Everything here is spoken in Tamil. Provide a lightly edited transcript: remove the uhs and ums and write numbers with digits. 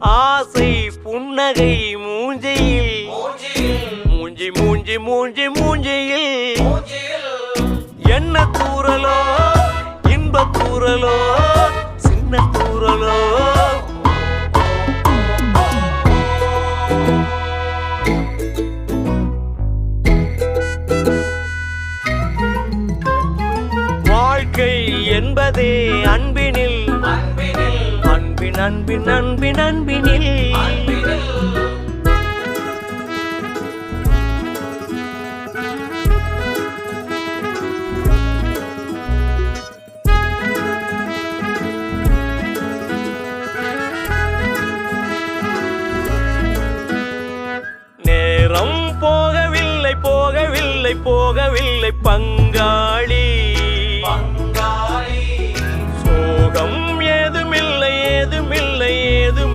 ஆசை புன்னகை மூஞ்சியில் மூஞ்சி மூஞ்சி மூஞ்சி மூஞ்சியில் என்ன தூரலோ இன்ப தூரலோ சின்ன தூரலோ வாழ்க்கை என்பதே அன்பினில் அன்பின் அன்பின் அன்பின் அன்பினில் நேரம் போகவில்லை போகவில்லை போகவில்லை பங்காளி